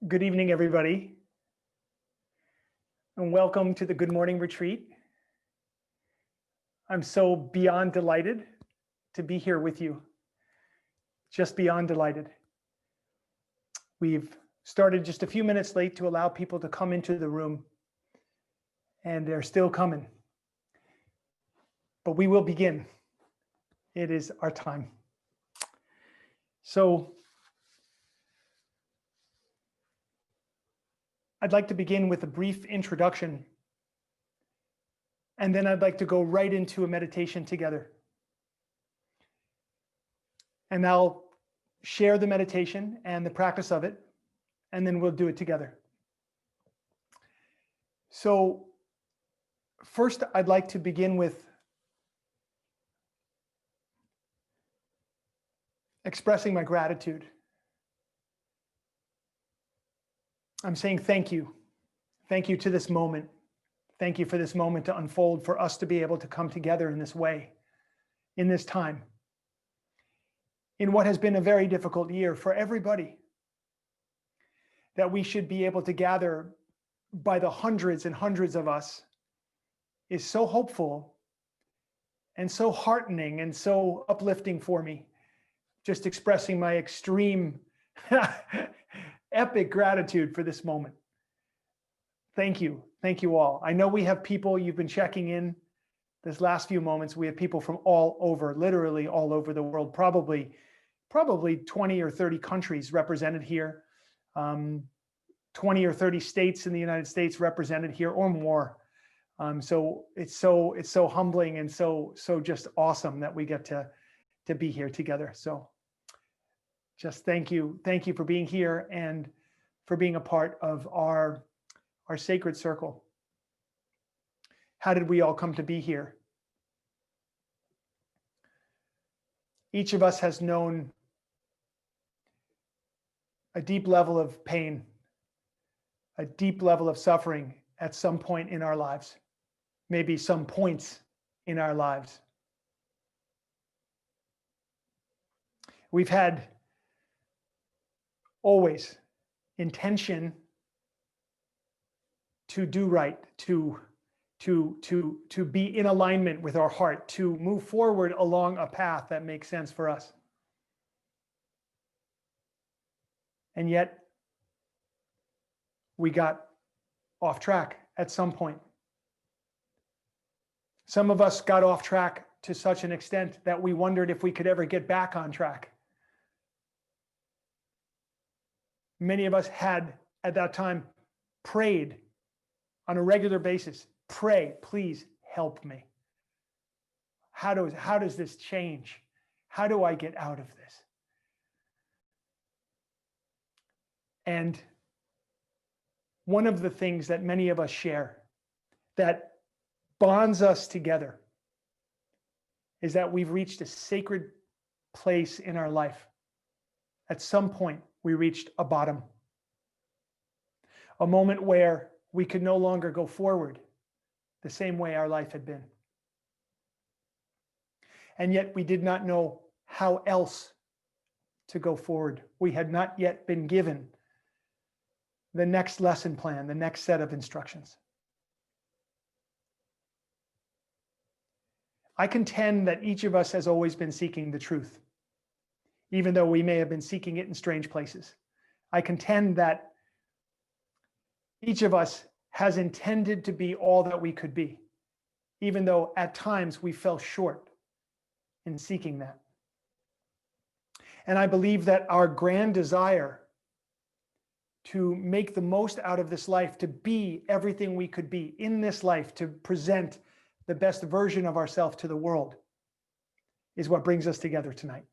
Good evening, everybody, and welcome to the Good Morning Retreat. I'm so beyond delighted to be here with you, just beyond delighted. We've started just a few minutes late to allow people to come into the room, and they're still coming. But we will begin. It is our time. So, I'd like to begin with a brief introduction, and then I'd like to go right into a meditation together. And I'll share the meditation and the practice of it, and then we'll do it together. So first, I'd like to begin with expressing my gratitude. I'm saying thank you. Thank you to this moment. Thank you for this moment to unfold, for us to be able to come together in this way, in this time, in what has been a very difficult year for everybody. That we should be able to gather by the hundreds and hundreds of us is so hopeful and so heartening and so uplifting for me. Just expressing my extreme epic gratitude for this moment. Thank you. Thank you all. I know we have people, you've been checking in this last few moments. We have people from all over, literally all over the world, probably 20 or 30 countries represented here, 20 or 30 states in the United States represented here or more. So it's so humbling and so just awesome that we get to be here together. So just thank you for being here and for being a part of our sacred circle. How did we all come to be here? Each of us has known a deep level of pain, a deep level of suffering at some point in our lives, maybe some points in our lives. We've had always intention to do right, to be in alignment with our heart, to move forward along a path that makes sense for us. And yet, we got off track at some point. Some of us got off track to such an extent that we wondered if we could ever get back on track. Many of us had, at that time, prayed on a regular basis. Pray, please help me. How does this change? How do I get out of this? And one of the things that many of us share that bonds us together is that we've reached a sacred place in our life. At some point, we reached a bottom, a moment where we could no longer go forward the same way our life had been. And yet we did not know how else to go forward. We had not yet been given the next lesson plan, the next set of instructions. I contend that each of us has always been seeking the truth, even though we may have been seeking it in strange places. I contend that each of us has intended to be all that we could be, even though at times we fell short in seeking that. And I believe that our grand desire to make the most out of this life, to be everything we could be in this life, to present the best version of ourselves to the world, is what brings us together tonight.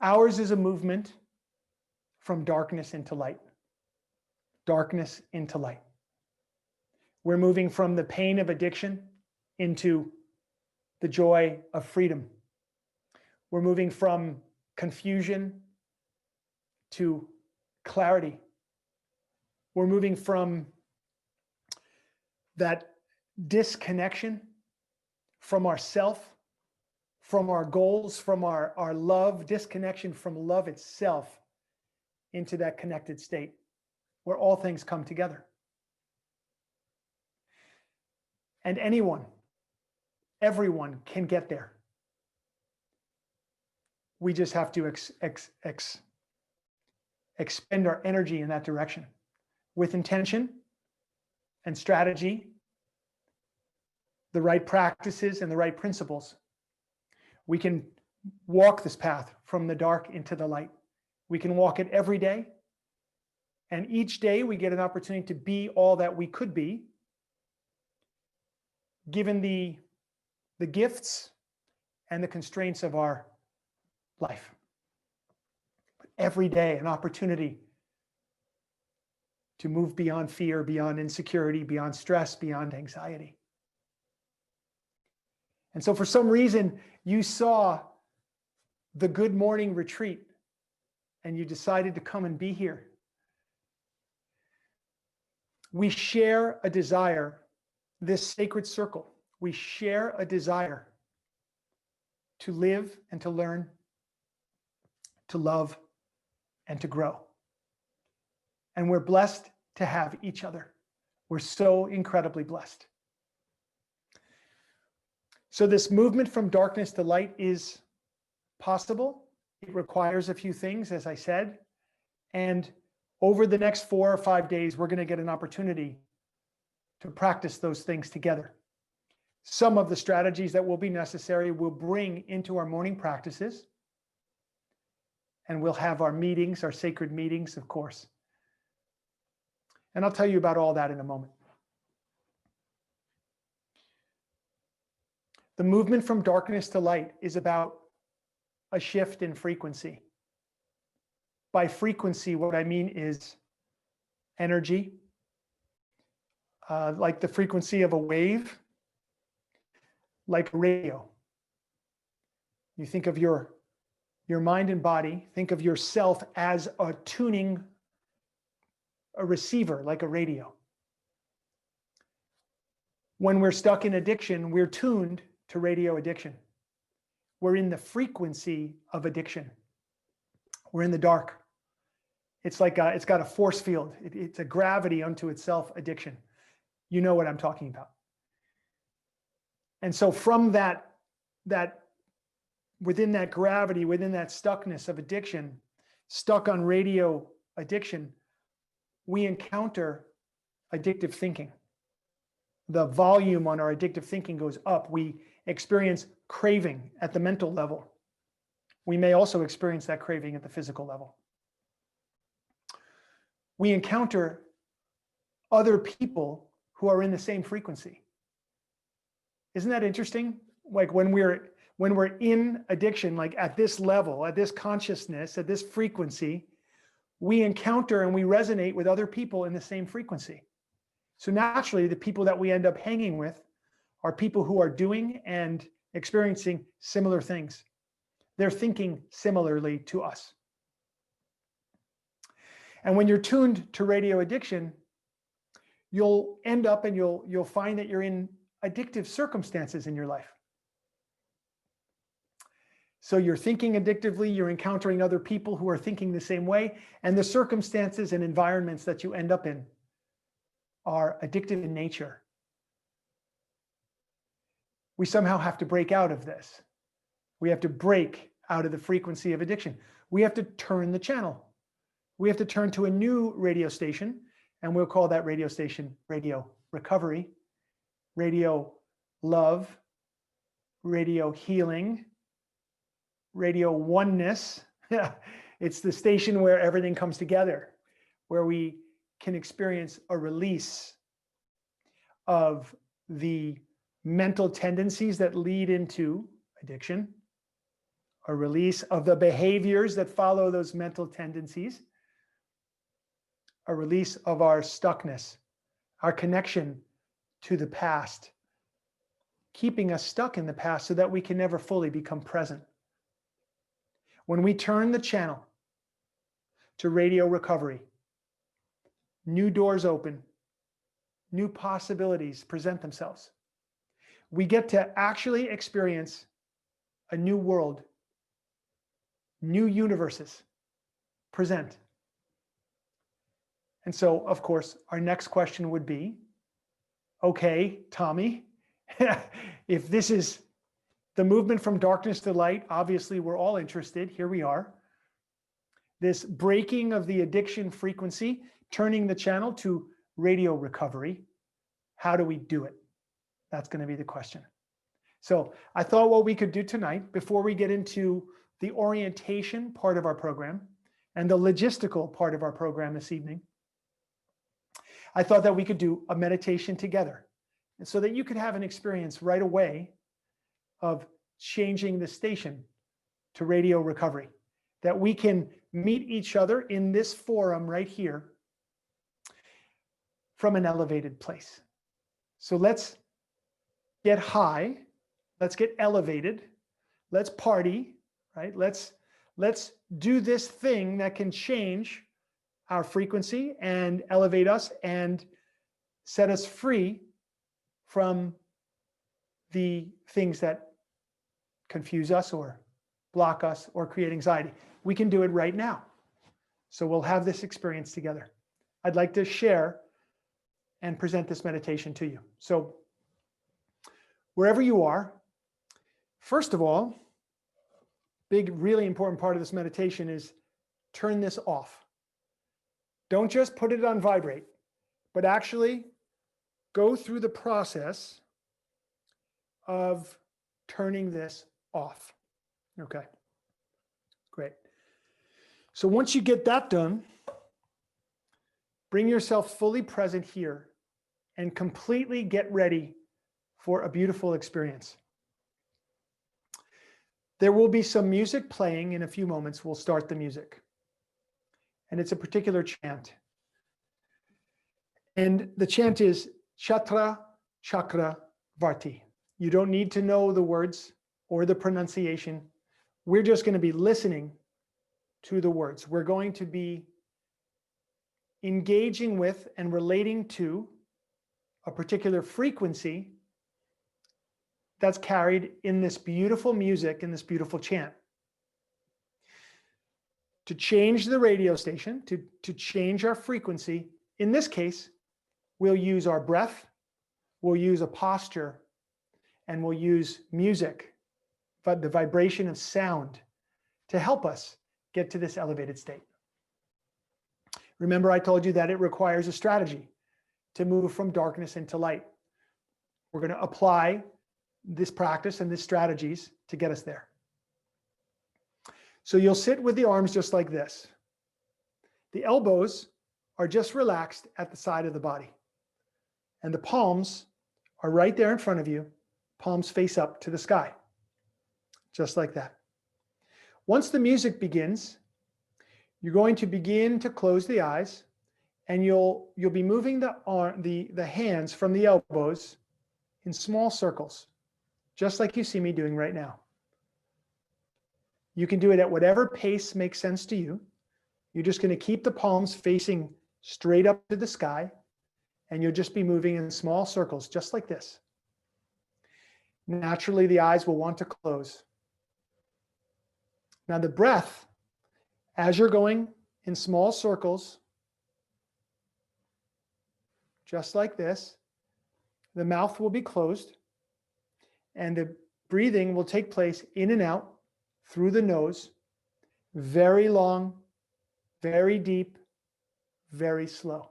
Ours is a movement from darkness into light. Darkness into light. We're moving from the pain of addiction into the joy of freedom. We're moving from confusion to clarity. We're moving from that disconnection from ourself, from our goals, from our love, disconnection from love itself into that connected state where all things come together. And everyone can get there. We just have to expend our energy in that direction with intention and strategy, the right practices and the right principles. We can walk this path from the dark into the light. We can walk it every day. And each day we get an opportunity to be all that we could be, given the gifts and the constraints of our life. But every day, an opportunity to move beyond fear, beyond insecurity, beyond stress, beyond anxiety. And so for some reason, you saw the Good Morning Retreat and you decided to come and be here. We share a desire, this sacred circle. We share a desire to live and to learn, to love and to grow. And we're blessed to have each other. We're so incredibly blessed. So this movement from darkness to light is possible. It requires a few things, as I said. And over the next 4 or 5 days, we're going to get an opportunity to practice those things together. Some of the strategies that will be necessary we'll bring into our morning practices. And we'll have our meetings, our sacred meetings, of course. And I'll tell you about all that in a moment. The movement from darkness to light is about a shift in frequency. By frequency, what I mean is energy, like the frequency of a wave, like radio. You think of your mind and body, think of yourself as a receiver, like a radio. When we're stuck in addiction, we're tuned to radio addiction. We're in the frequency of addiction. We're in the dark. It's like it's got a force field. It's a gravity unto itself addiction. You know what I'm talking about. And so from that within that gravity, within that stuckness of addiction, stuck on radio addiction, we encounter addictive thinking. The volume on our addictive thinking goes up. We experience craving at the mental level. We may also experience that craving at the physical level. We encounter other people who are in the same frequency. Isn't that interesting? Like when we're in addiction, like at this level, at this consciousness, at this frequency, we encounter and we resonate with other people in the same frequency. So naturally, the people that we end up hanging with are people who are doing and experiencing similar things. They're thinking similarly to us. And when you're tuned to radio addiction, you'll end up and you'll find that you're in addictive circumstances in your life. So you're thinking addictively, you're encountering other people who are thinking the same way, and the circumstances and environments that you end up in are addictive in nature. We somehow have to break out of this. We have to break out of the frequency of addiction. We have to turn the channel. We have to turn to a new radio station, and we'll call that radio station Radio Recovery, Radio Love, Radio Healing, Radio Oneness. It's the station where everything comes together, where we can experience a release of the mental tendencies that lead into addiction, a release of the behaviors that follow those mental tendencies, a release of our stuckness, our connection to the past, keeping us stuck in the past so that we can never fully become present. When we turn the channel to Radio Recovery, new doors open, new possibilities present themselves. We get to actually experience a new world, new universes present. And so, of course, our next question would be, okay, Tommy, if this is the movement from darkness to light, obviously we're all interested. Here we are. This breaking of the addiction frequency, turning the channel to radio recovery. How do we do it? That's going to be the question. So I thought what we could do tonight, before we get into the orientation part of our program and the logistical part of our program this evening, I thought that we could do a meditation together, and so that you could have an experience right away of changing the station to radio recovery, that we can meet each other in this forum right here from an elevated place. So let's get high, let's get elevated, let's party, right? Let's do this thing that can change our frequency and elevate us and set us free from the things that confuse us or block us or create anxiety. We can do it right now. So we'll have this experience together. I'd like to share and present this meditation to you. So wherever you are, first of all, big, really important part of this meditation is turn this off. Don't just put it on vibrate, but actually go through the process of turning this off. Okay, great. So once you get that done, bring yourself fully present here and completely get ready for a beautiful experience. There will be some music playing in a few moments. We'll start the music. And it's a particular chant. And the chant is Chatra Chakra Varti. You don't need to know the words or the pronunciation. We're just going to be listening to the words. We're going to be engaging with and relating to a particular frequency that's carried in this beautiful music, in this beautiful chant. To change the radio station, to change our frequency, in this case, we'll use our breath, we'll use a posture, and we'll use music, but the vibration of sound to help us get to this elevated state. Remember, I told you that it requires a strategy to move from darkness into light. We're going to apply this practice and these strategies to get us there. So you'll sit with the arms just like this. The elbows are just relaxed at the side of the body. And the palms are right there in front of you, palms face up to the sky. Just like that. Once the music begins, you're going to begin to close the eyes, and you'll be moving the hands from the elbows in small circles, just like you see me doing right now. You can do it at whatever pace makes sense to you. You're just going to keep the palms facing straight up to the sky, and you'll just be moving in small circles, just like this. Naturally, the eyes will want to close. Now the breath, as you're going in small circles, just like this, the mouth will be closed, and the breathing will take place in and out through the nose, very long, very deep, very slow.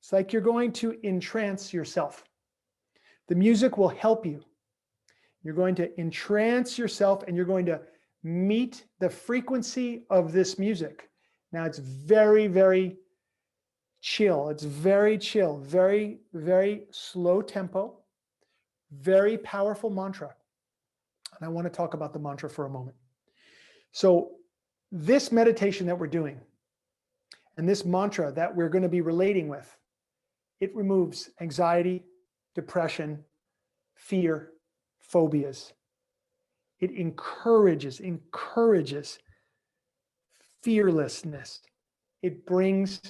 It's like you're going to entrance yourself. The music will help you. You're going to entrance yourself, and you're going to meet the frequency of this music. Now it's very, very chill. It's very chill, very, very slow tempo, very powerful mantra. And I want to talk about the mantra for a moment. So this meditation that we're doing and this mantra that we're going to be relating with, it removes anxiety, depression, fear, phobias. It encourages fearlessness. It brings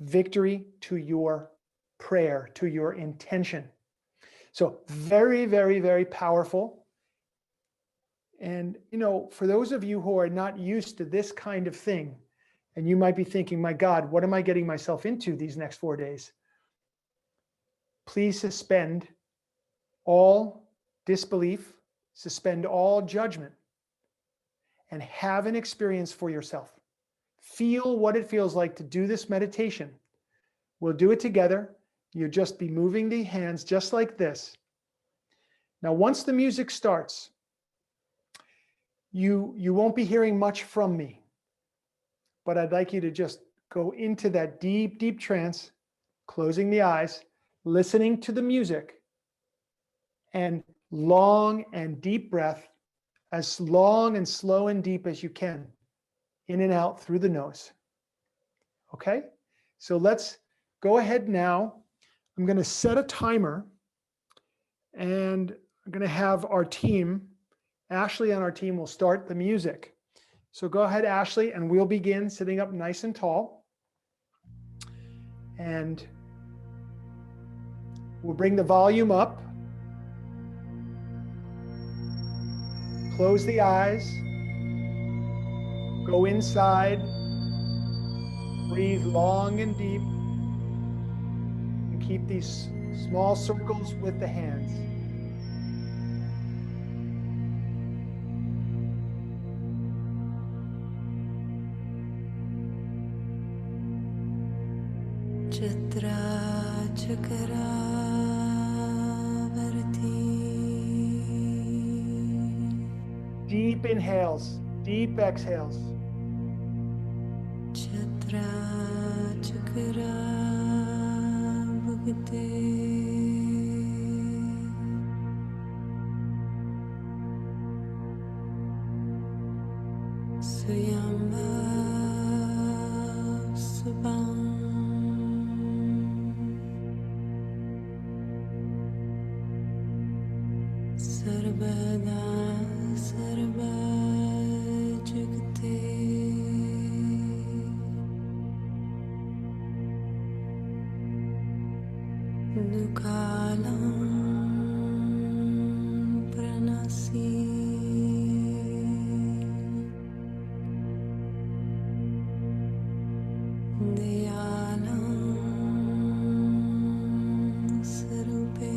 victory to your prayer, to your intention. So very, very, very powerful. And, for those of you who are not used to this kind of thing, and you might be thinking, my God, what am I getting myself into these next 4 days? Please suspend all disbelief, suspend all judgment, and have an experience for yourself. Feel what it feels like to do this meditation. We'll do it together. You'll just be moving the hands just like this. Now, once the music starts, you won't be hearing much from me, but I'd like you to just go into that deep, deep trance, closing the eyes, listening to the music, and long and deep breath, as long and slow and deep as you can, in and out through the nose. Okay? So let's go ahead now. I'm going to set a timer, and I'm going to have our team, Ashley on our team, will start the music. So go ahead, Ashley, and we'll begin sitting up nice and tall. And we'll bring the volume up. Close the eyes. Go inside. Breathe long and deep. And keep these small circles with the hands. Chitra Chakravarti. Deep inhales, deep exhales. Chitra Chakravarti. Suyamba Subham. Sarvada Sarva Jagate. Nukalam Pranasi. Dayalam Sarupe.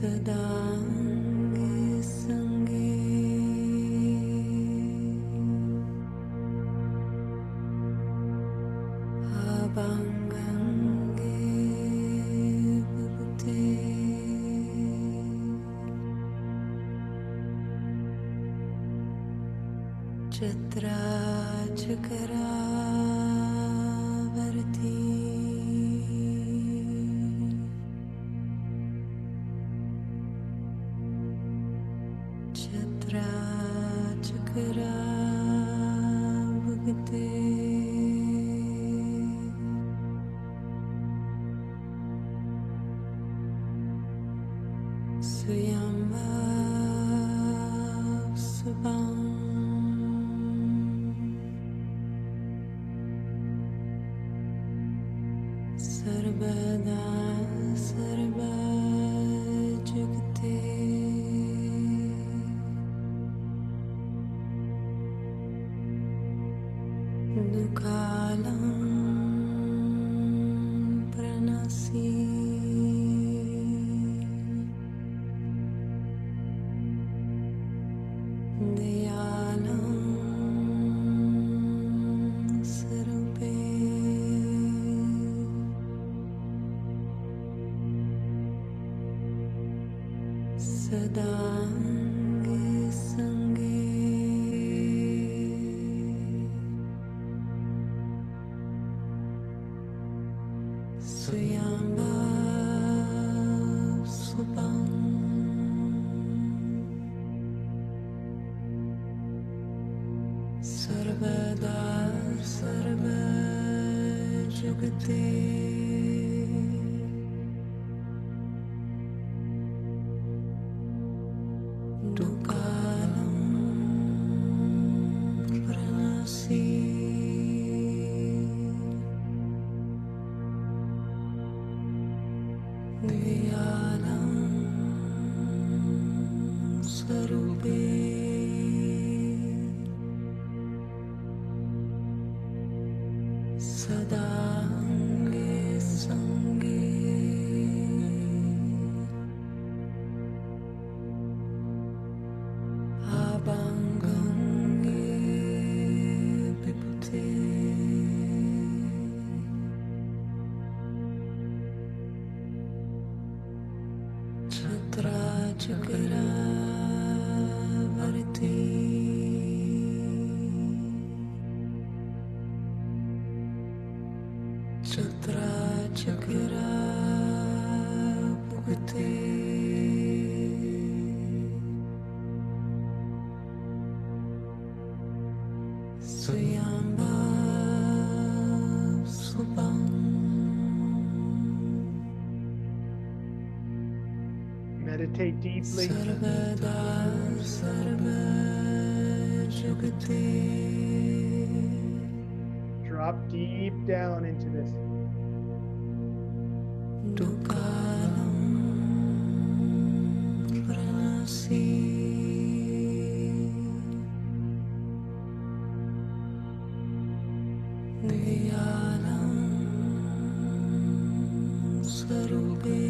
Sadange Sange. Abangange Bhute. Chitra Chakravarti. Chitra Chakravarti. Suyamba Subham. Sarvada Sarva Jagate. Nukalam Pranasi. Dayalam Sarupe. Sadange Sange. Suyamba Subham. Sarvada Sarva Jagate. Dukalam Pranasi. Divyānam Sarupē Sada Ange Sange Abhangange Vibhute Chatra Chakra Varti Chatra Chakra Bhukti Swayambha Subham Meditate deeply. Sarvada Sarva Jagati Drop deep down into this. Dukkhanam Pranasi Divyānam Sarupē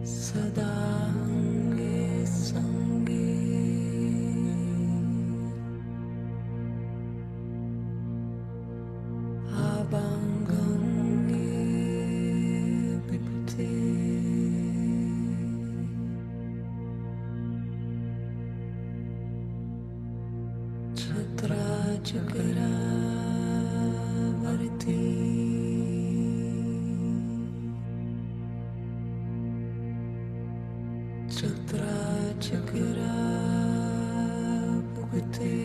Sada Ange Sange Abhangange Vibhute Chatra Chakra Varti Chatra Chakra Bhukti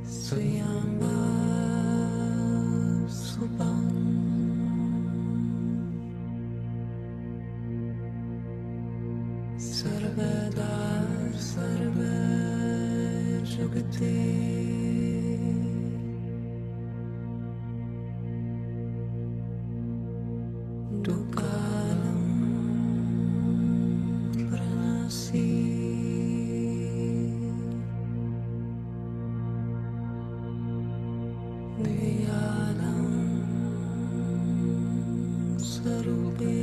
Swayambha Subham Sarvada Sarva Jagati Dukkhanam Pranasi Divyānam Sarupē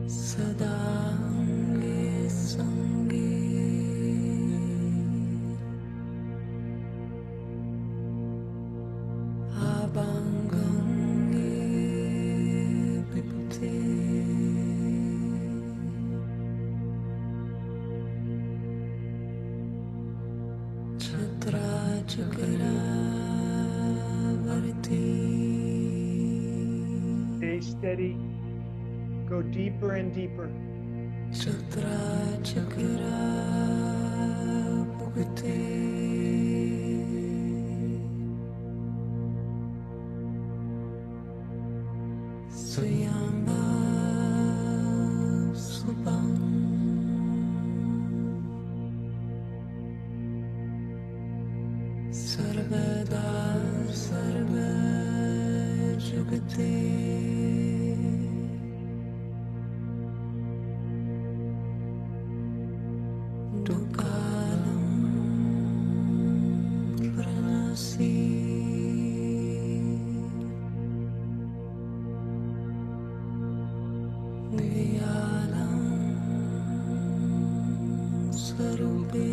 Sada Ange Sange Abhangange Vibhute Chatra Chakra Varti Stay steady. Go deeper and deeper. Chatra Chakra Bhukti Swayambha Subham Sarvada Sarva Jagati Dukkhanam Pranasi Divyānam Sarupē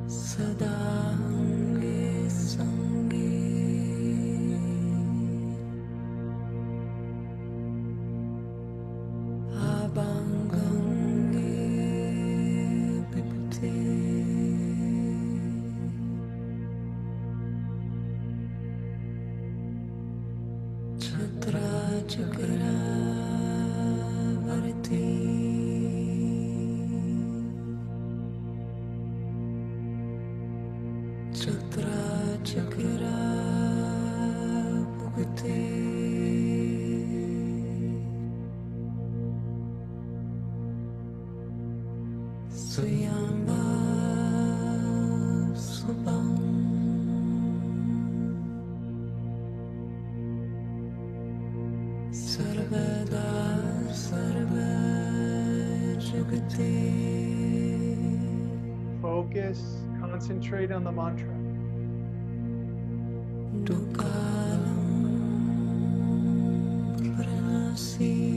Sada Ange Sange Abhangange Vibhute Chatra Chakra Varti Chatra Chakra Suyamba Subang Sarvada Sarva Jagati Focus, concentrate on the mantra. Dukalam Pranasi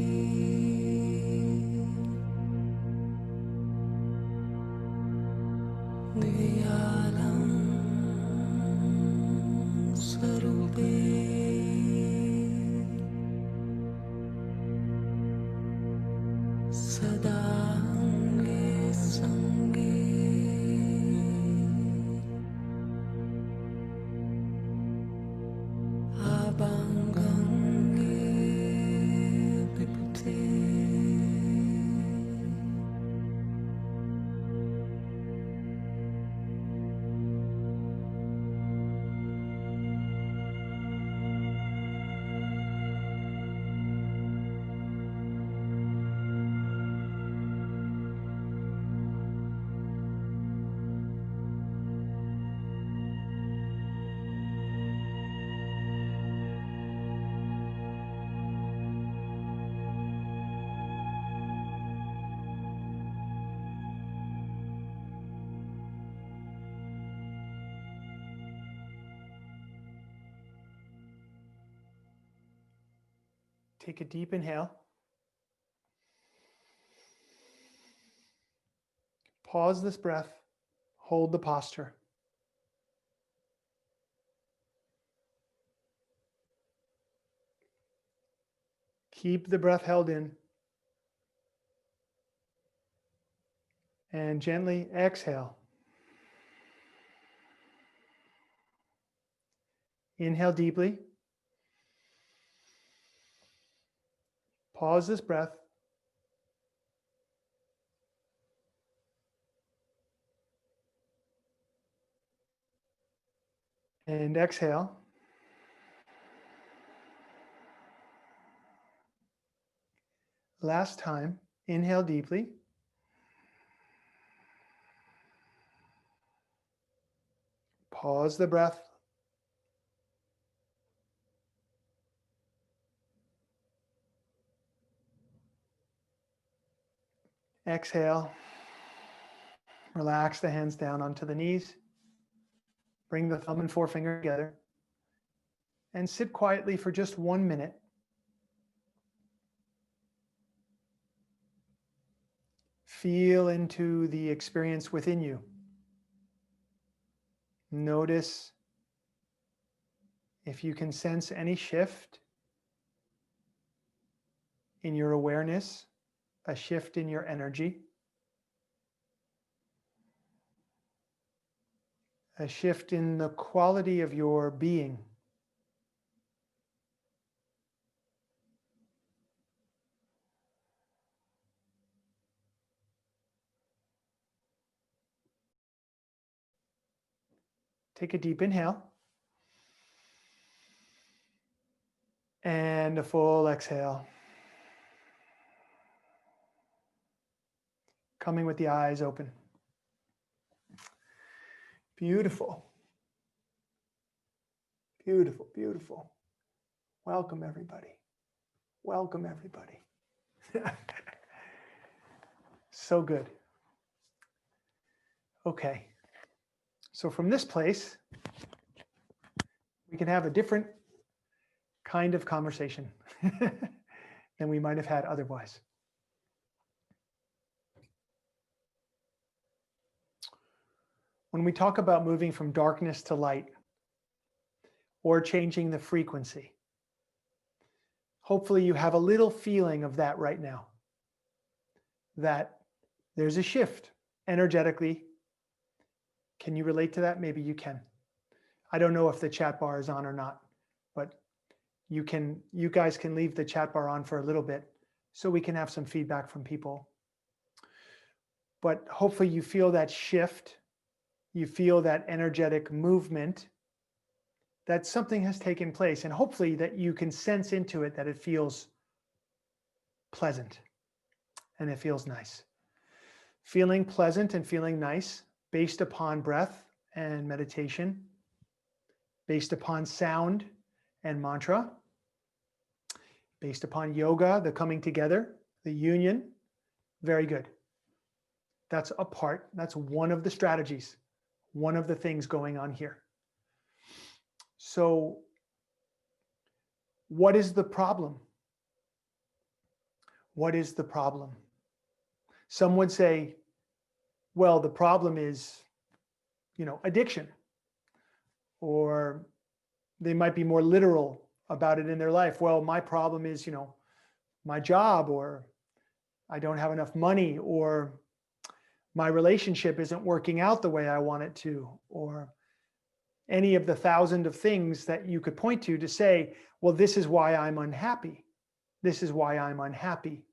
Diyalam Sarupe Sadange Sange Abangange Vipte Take a deep inhale. Pause this breath. Hold the posture. Keep the breath held in. And gently exhale. Inhale deeply. Pause this breath. And exhale. Last time, inhale deeply. Pause the breath. Exhale. Relax the hands down onto the knees. Bring the thumb and forefinger together. And sit quietly for just 1 minute. Feel into the experience within you. Notice if you can sense any shift in your awareness, a shift in your energy, a shift in the quality of your being. Take a deep inhale. And a full exhale. Coming with the eyes open. Beautiful. Beautiful, beautiful. Welcome, everybody. Welcome, everybody. So good. Okay. So from this place, we can have a different kind of conversation than we might have had otherwise. When we talk about moving from darkness to light or changing the frequency, hopefully you have a little feeling of that right now, that there's a shift energetically. Can you relate to that? Maybe you can. I don't know if the chat bar is on or not, but you guys can leave the chat bar on for a little bit so we can have some feedback from people. But hopefully you feel that shift. You feel that energetic movement, that something has taken place, and hopefully that you can sense into it that it feels pleasant and it feels nice. feeling pleasant and feeling nice based upon breath and meditation, based upon sound and mantra, based upon yoga, the coming together, the union. Very good. That's a part, that's one of the strategies, one of the things going on here. So, what is the problem? What is the problem? Some would say, well, the problem is, addiction. Or they might be more literal about it in their life. Well, my problem is, my job, or I don't have enough money, or my relationship isn't working out the way I want it to, or any of the thousand of things that you could point to say, well, this is why I'm unhappy. This is why I'm unhappy.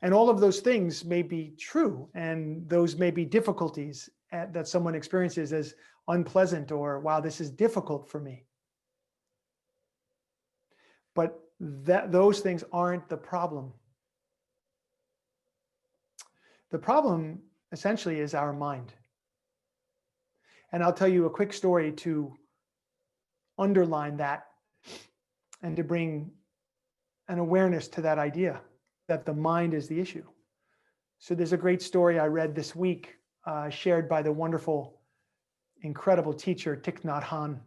And all of those things may be true, and those may be difficulties that someone experiences as unpleasant, or wow, this is difficult for me. But those things aren't the problem. The problem essentially is our mind. And I'll tell you a quick story to underline that and to bring an awareness to that idea that the mind is the issue. So there's a great story I read this week, shared by the wonderful, incredible teacher, Thich Nhat Hanh,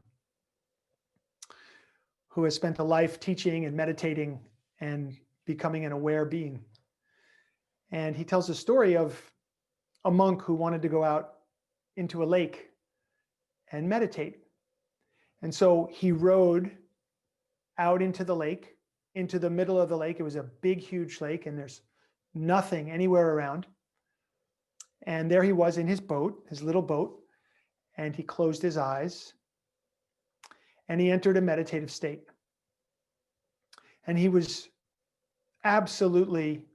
who has spent a life teaching and meditating and becoming an aware being. And he tells a story of a monk who wanted to go out into a lake and meditate. And so he rowed out into the lake, into the middle of the lake. It was a big, huge lake, and there's nothing anywhere around. And there he was in his boat, his little boat, and he closed his eyes and he entered a meditative state. And he was absolutely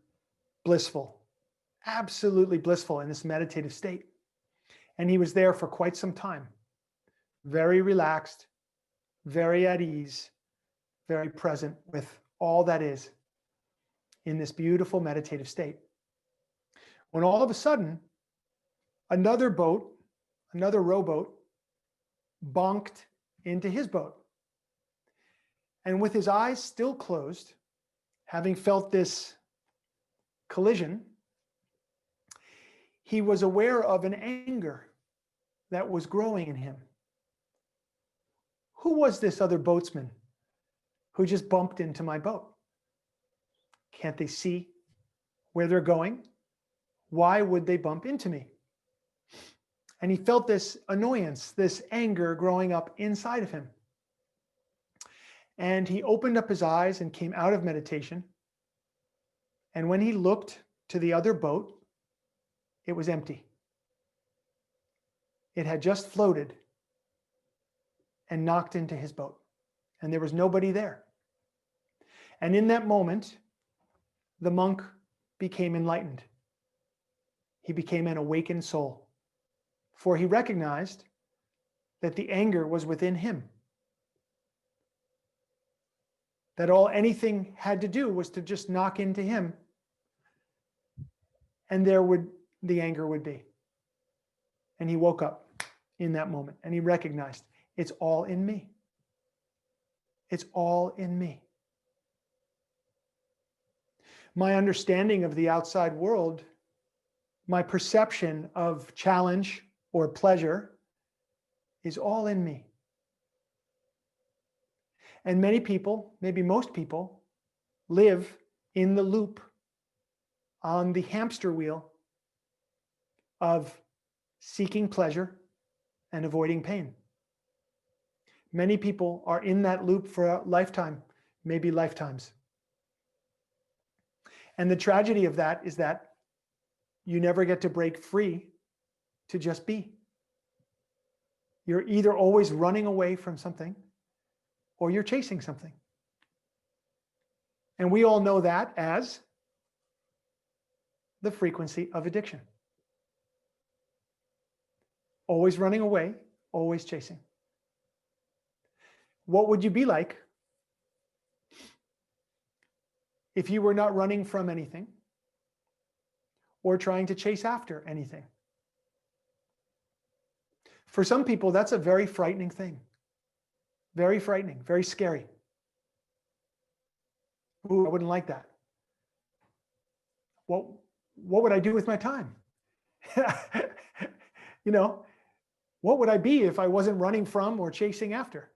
blissful in this meditative state. And he was there for quite some time, very relaxed, very at ease, very present with all that is in this beautiful meditative state. When all of a sudden, another rowboat, bonked into his boat. And with his eyes still closed, having felt this collision, he was aware of an anger that was growing in him. Who was this other boatsman who just bumped into my boat? Can't they see where they're going? Why would they bump into me? And he felt this annoyance, this anger growing up inside of him. And he opened up his eyes and came out of meditation. And when he looked to the other boat, it was empty. It had just floated and knocked into his boat. And there was nobody there. And in that moment, the monk became enlightened. He became an awakened soul. For he recognized that the anger was within him. That anything had to do was to just knock into him, and the anger would be. And he woke up in that moment and he recognized, it's all in me. It's all in me. My understanding of the outside world, my perception of challenge or pleasure is all in me. And many people, maybe most people, live in the loop, on the hamster wheel of seeking pleasure and avoiding pain. Many people are in that loop for a lifetime, maybe lifetimes. And the tragedy of that is that you never get to break free to just be. You're either always running away from something or you're chasing something. And we all know that as the frequency of addiction. Always running away, always chasing. What would you be like if you were not running from anything? or trying to chase after anything. For some people, that's a very frightening thing. Very frightening, very scary. Ooh, I wouldn't like that. What would I do with my time? You know, what would I be if I wasn't running from or chasing after?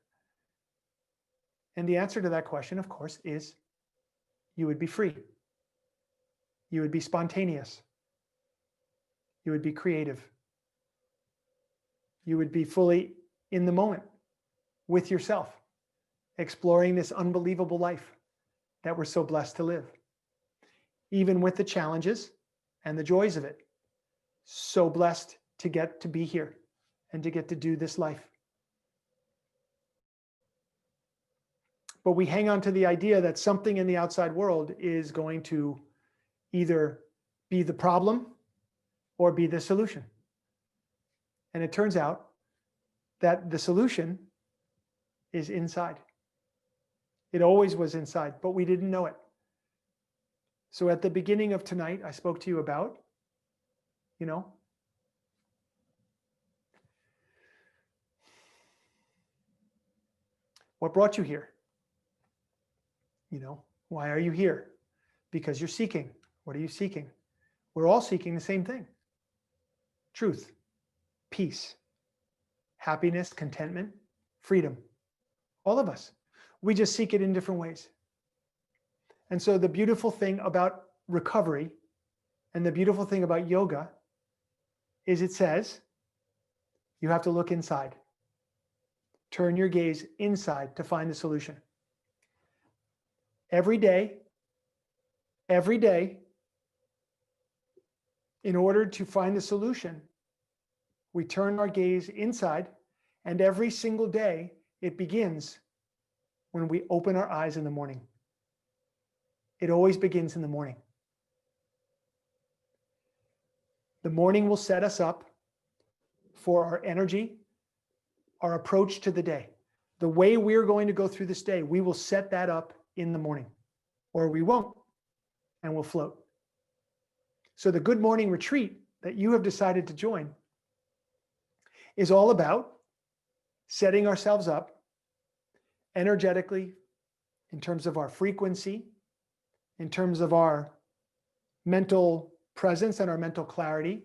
And the answer to that question, of course, is you would be free. You would be spontaneous. You would be creative. You would be fully in the moment with yourself, exploring this unbelievable life that we're so blessed to live. Even with the challenges and the joys of it. So blessed to get to be here and to get to do this life. But we hang on to the idea that something in the outside world is going to either be the problem or be the solution. And it turns out that the solution is inside. It always was inside, but we didn't know it. So at the beginning of tonight, I spoke to you about, what brought you here? Why are you here? Because you're seeking. What are you seeking? We're all seeking the same thing. Truth, peace, happiness, contentment, freedom. All of us. We just seek it in different ways. And so the beautiful thing about recovery and the beautiful thing about yoga is it says you have to look inside. Turn your gaze inside to find the solution. Every day, in order to find the solution, we turn our gaze inside, and every single day it begins when we open our eyes in the morning. It always begins in the morning. The morning will set us up for our energy, our approach to the day. The way we're going to go through this day, we will set that up in the morning, or we won't, and we'll float. So the Good Morning Retreat that you have decided to join is all about setting ourselves up energetically in terms of our frequency, in terms of our mental presence and our mental clarity,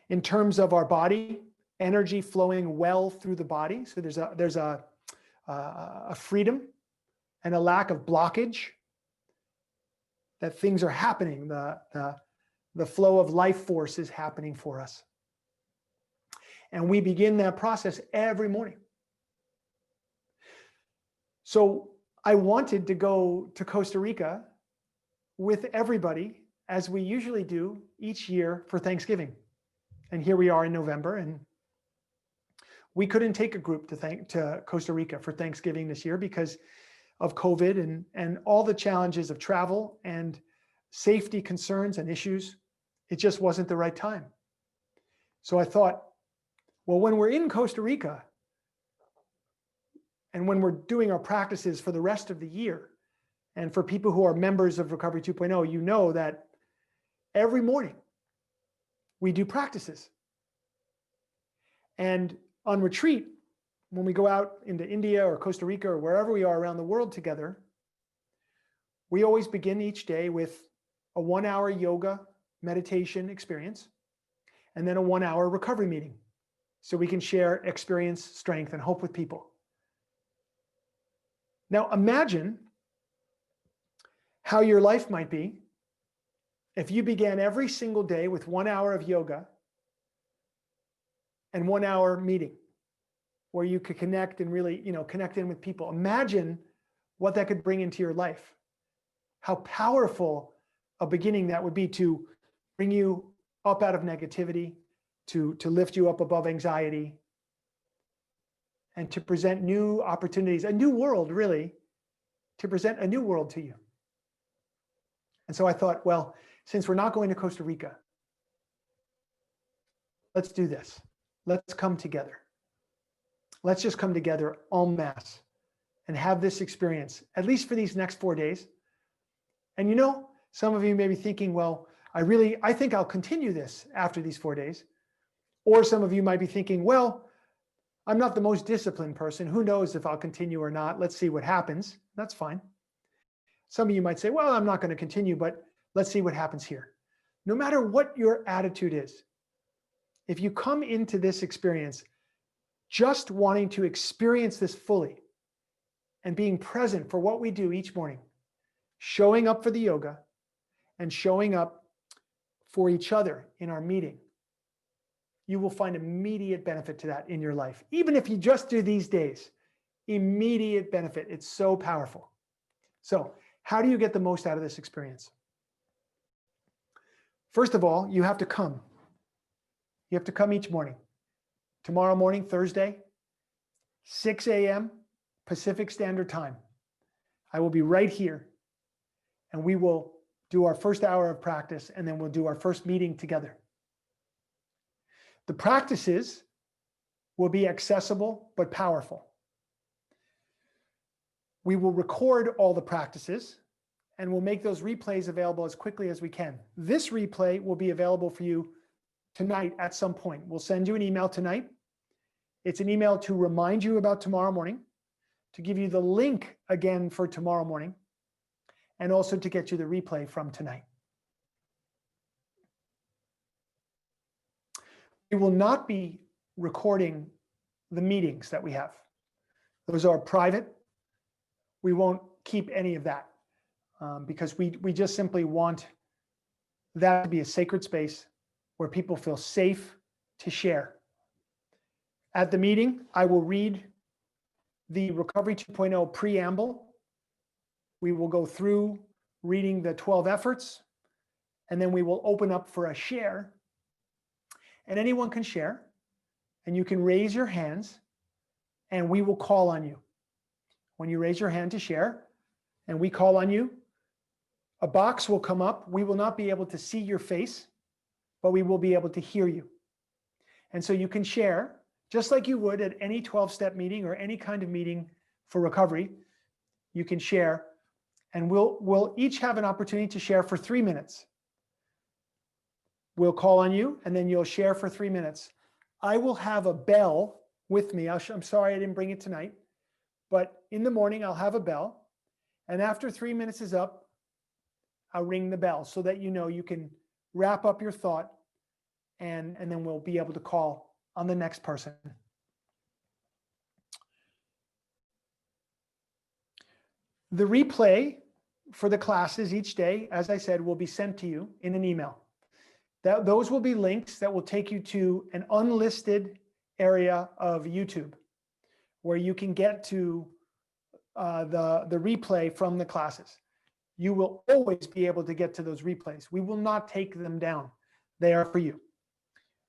in terms of our body, energy flowing well through the body. So there's a freedom and a lack of blockage, that things are happening. The flow of life force is happening for us. And we begin that process every morning. So I wanted to go to Costa Rica with everybody, as we usually do each year for Thanksgiving. And here we are in November, and we couldn't take a group to Costa Rica for Thanksgiving this year because of COVID and all the challenges of travel and safety concerns and issues. It just wasn't the right time. So I thought, well, when we're in Costa Rica and when we're doing our practices for the rest of the year, and for people who are members of Recovery 2.0, you know that every morning we do practices. And on retreat, when we go out into India or Costa Rica or wherever we are around the world together, we always begin each day with a 1-hour yoga meditation experience and then a 1-hour recovery meeting, so we can share experience, strength, and hope with people. Now imagine how your life might be if you began every single day with 1 hour of yoga and 1 hour meeting where you could connect and really, connect in with people. Imagine what that could bring into your life. How powerful a beginning that would be to bring you up out of negativity, to lift you up above anxiety, and to present new opportunities, a new world, really, to present a new world to you. And so I thought, well, since we're not going to Costa Rica, let's do this. Let's come together. Let's just come together en masse and have this experience, at least for these next 4 days. And some of you may be thinking, well, I think I'll continue this after these 4 days. Or some of you might be thinking, well, I'm not the most disciplined person. Who knows if I'll continue or not? Let's see what happens. That's fine. Some of you might say, well, I'm not going to continue, but let's see what happens here. No matter what your attitude is, if you come into this experience just wanting to experience this fully and being present for what we do each morning, showing up for the yoga and showing up for each other in our meeting, you will find immediate benefit to that in your life. Even if you just do these days, immediate benefit. It's so powerful. So how do you get the most out of this experience? First of all, you have to come. You have to come each morning. Tomorrow morning, Thursday, 6 a.m. Pacific Standard Time. I will be right here and we will do our first hour of practice and then we'll do our first meeting together. The practices will be accessible but powerful. We will record all the practices and we'll make those replays available as quickly as we can. This replay will be available for you tonight at some point. We'll send you an email tonight. It's an email to remind you about tomorrow morning, to give you the link again for tomorrow morning, and also to get you the replay from tonight. We will not be recording the meetings that we have. Those are private. We won't keep any of that because we just simply want that to be a sacred space where people feel safe to share. At the meeting, I will read the Recovery 2.0 preamble. We will go through reading the 12 efforts, and then we will open up for a share. And anyone can share, and you can raise your hands, and we will call on you. When you raise your hand to share, and we call on you, a box will come up. We will not be able to see your face, but we will be able to hear you. And so you can share, just like you would at any 12-step meeting or any kind of meeting for recovery. You can share, and we'll each have an opportunity to share for 3 minutes. We'll call on you, and then you'll share for 3 minutes. I will have a bell with me. I'm sorry I didn't bring it tonight, but in the morning I'll have a bell, and after 3 minutes is up, I'll ring the bell so that you know you can wrap up your thought, and then we'll be able to call on the next person. The replay for the classes each day, as I said, will be sent to you in an email. Those will be links that will take you to an unlisted area of YouTube where you can get to the replay from the classes. You will always be able to get to those replays. We will not take them down. They are for you.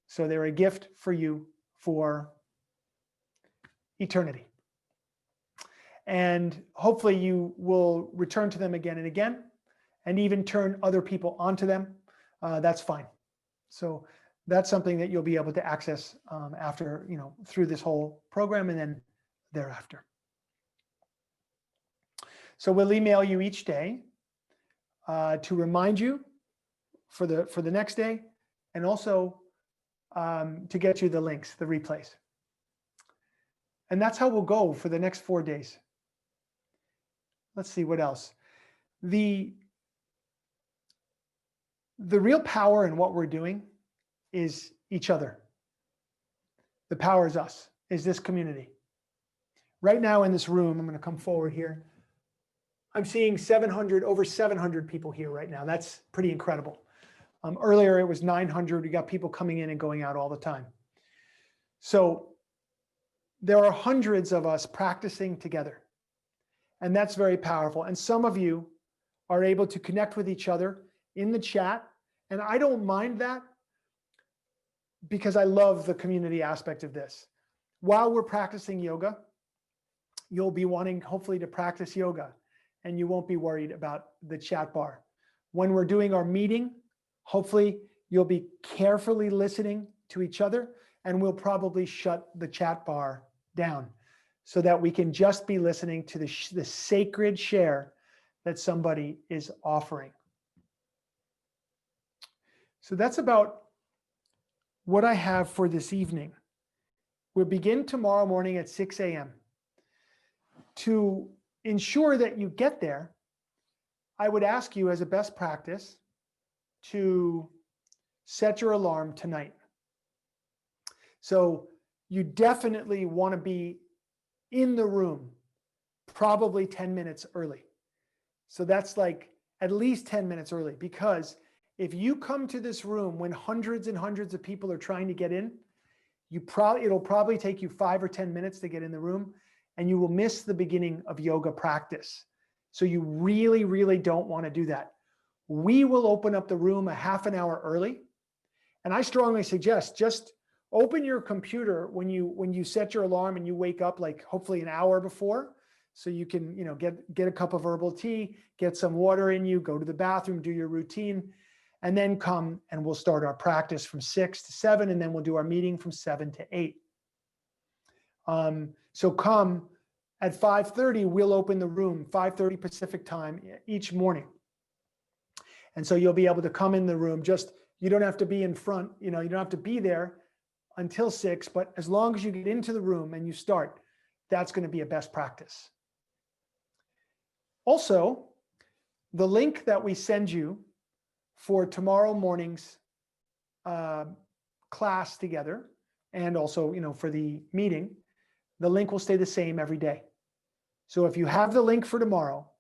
So they're a gift for you for eternity. And hopefully you will return to them again and again, and even turn other people onto them. That's fine. So that's something that you'll be able to access after, through this whole program and then thereafter. So we'll email you each day to remind you for the next day, and also to get you the links, the replays. And that's how we'll go for the next 4 days. Let's see what else. The real power in what we're doing is each other. The power is us, is this community. Right now in this room, I'm going to come forward here. I'm seeing over 700 people here right now. That's pretty incredible. Earlier it was 900. We got people coming in and going out all the time. So there are hundreds of us practicing together. And that's very powerful. And some of you are able to connect with each other in the chat. And I don't mind that because I love the community aspect of this. While we're practicing yoga, you'll be wanting hopefully to practice yoga, and you won't be worried about the chat bar. When we're doing our meeting, hopefully you'll be carefully listening to each other, and we'll probably shut the chat bar down so that we can just be listening to the sacred share that somebody is offering. So that's about what I have for this evening. We'll begin tomorrow morning at 6 a.m. To ensure that you get there, I would ask you as a best practice to set your alarm tonight. So you definitely want to be in the room probably 10 minutes early. So that's like at least 10 minutes early, because if you come to this room when hundreds and hundreds of people are trying to get in, it'll probably take you 5 or 10 minutes to get in the room, and you will miss the beginning of yoga practice. So you really, really don't want to do that. We will open up the room a half an hour early. And I strongly suggest just open your computer when you set your alarm and you wake up, like hopefully an hour before, so you can, get a cup of herbal tea, get some water in you, go to the bathroom, do your routine, and then come and we'll start our practice from 6 to 7, and then we'll do our meeting from 7 to 8. So come at 5:30, we'll open the room, 5:30 Pacific time each morning. And so you'll be able to come in the room. You don't have to be in front, you don't have to be there until 6, but as long as you get into the room and you start, that's going to be a best practice. Also, the link that we send you for tomorrow morning's class together, and also, for the meeting, the link will stay the same every day. So if you have the link for tomorrow,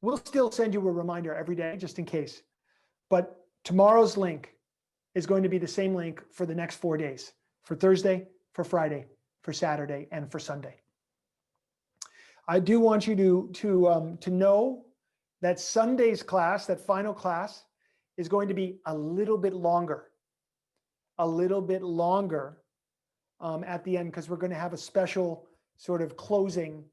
we'll still send you a reminder every day just in case. But tomorrow's link is going to be the same link for the next 4 days, for Thursday, for Friday, for Saturday, and for Sunday. I do want you to know that Sunday's class, that final class, is going to be a little bit longer at the end, because we're going to have a special sort of closing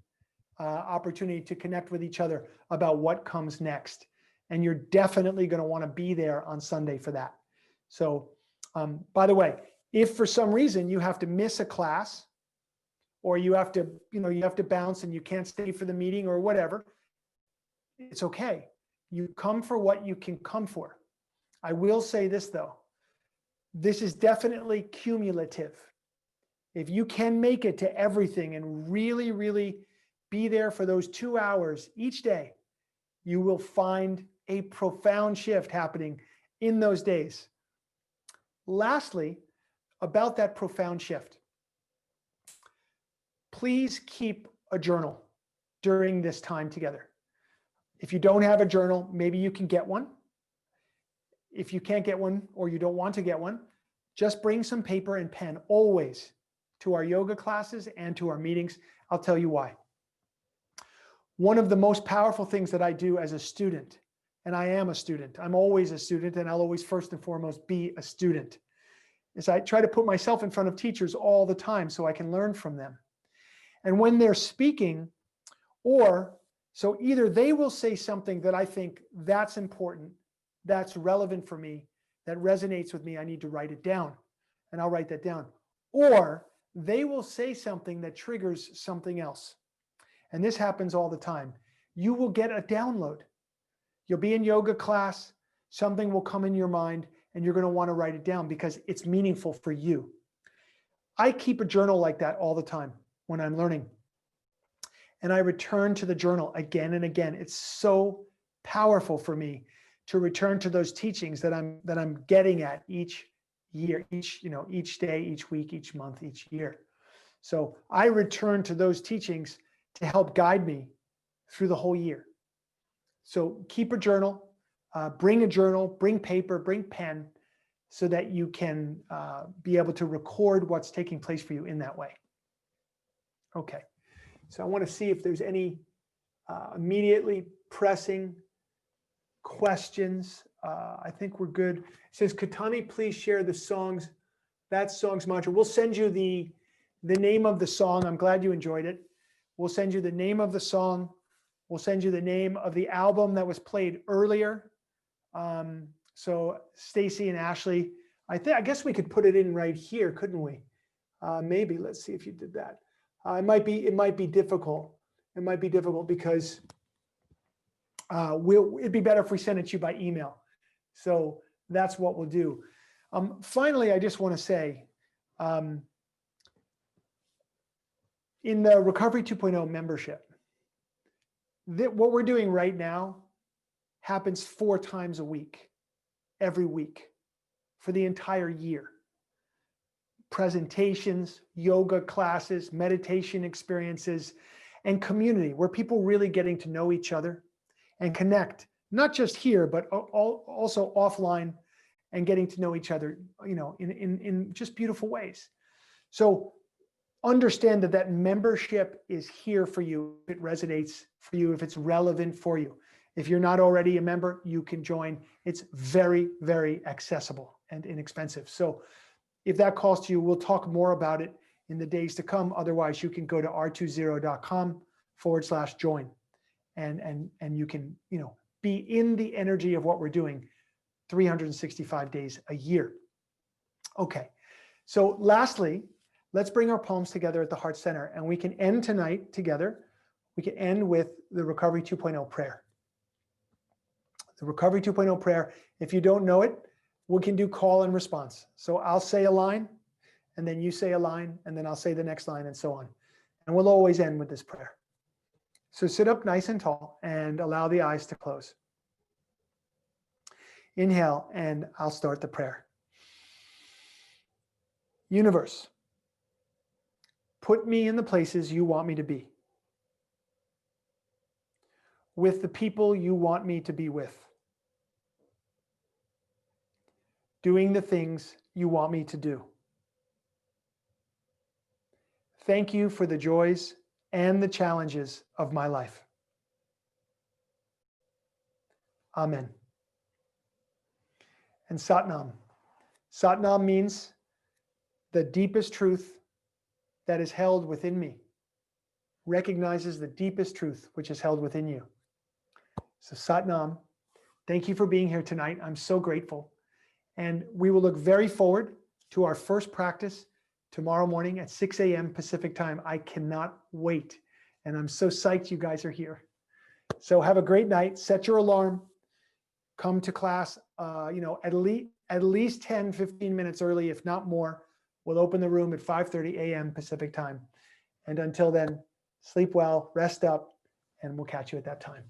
opportunity to connect with each other about what comes next. And you're definitely going to want to be there on Sunday for that. So, by the way, if for some reason you have to miss a class, or you have to bounce and you can't stay for the meeting or whatever, it's okay. You come for what you can come for. I will say this though, this is definitely cumulative. If you can make it to everything and really, really be there for those 2 hours each day, you will find a profound shift happening in those days. Lastly, about that profound shift, please keep a journal during this time together. If you don't have a journal, maybe you can get one. If you can't get one, or you don't want to get one, just bring some paper and pen always to our yoga classes and to our meetings. I'll tell you why. One of the most powerful things that I do as a student, and I am a student, I'm always a student, and I'll always first and foremost be a student, is I try to put myself in front of teachers all the time so I can learn from them. And when they're speaking, so either they will say something that I think that's important, that's relevant for me, that resonates with me, I need to write it down, and I'll write that down. Or they will say something that triggers something else. And this happens all the time. You will get a download. You'll be in yoga class, something will come in your mind, and you're going to want to write it down because it's meaningful for you. I keep a journal like that all the time when I'm learning. And I return to the journal again and again. It's so powerful for me to return to those teachings that I'm getting at each year, each day, each week, each month, each year. So I return to those teachings to help guide me through the whole year. So keep a journal, bring paper, bring pen, so that you can be able to record what's taking place for you in that way. Okay, so I want to see if there's any immediately pressing questions. I think we're good. It says, Katani, please share the songs, that song's mantra. We'll send you the name of the song. I'm glad you enjoyed it. We'll send you the name of the song. We'll send you the name of the album that was played earlier. So Stacy and Ashley, I guess we could put it in right here, couldn't we? Maybe. Let's see if you did that. It might be difficult. It might be difficult because it'd be better if we sent it to you by email. So that's what we'll do. Finally, I just want to say, in the Recovery 2.0 membership, that what we're doing right now happens 4 times a week, every week, for the entire year. Presentations, yoga classes, meditation experiences, and community where people really getting to know each other and connect, not just here, but also offline, and getting to know each other, in just beautiful ways. So understand that membership is here for you. If it resonates for you, if it's relevant for you. If you're not already a member, you can join. It's very, very accessible and inexpensive. So if that calls to you, we'll talk more about it in the days to come. Otherwise, you can go to r20.com/join and you can, be in the energy of what we're doing 365 days a year. Okay. So lastly, let's bring our palms together at the heart center, and we can end tonight together. We can end with the Recovery 2.0 prayer. The Recovery 2.0 prayer, if you don't know it, we can do call and response. So I'll say a line, and then you say a line, and then I'll say the next line, and so on. And we'll always end with this prayer. So sit up nice and tall and allow the eyes to close. Inhale, and I'll start the prayer. Universe, put me in the places you want me to be, with the people you want me to be with, doing the things you want me to do. Thank you for the joys and the challenges of my life. Amen. And Satnam. Satnam means the deepest truth that is held within me, recognizes the deepest truth which is held within you. So Satnam, thank you for being here tonight. I'm so grateful. And we will look very forward to our first practice tomorrow morning at 6 a.m. Pacific time. I cannot wait. And I'm so psyched you guys are here. So have a great night. Set your alarm. Come to class, at least 10, 15 minutes early, if not more. We'll open the room at 5:30 a.m. Pacific time. And until then, sleep well, rest up, and we'll catch you at that time.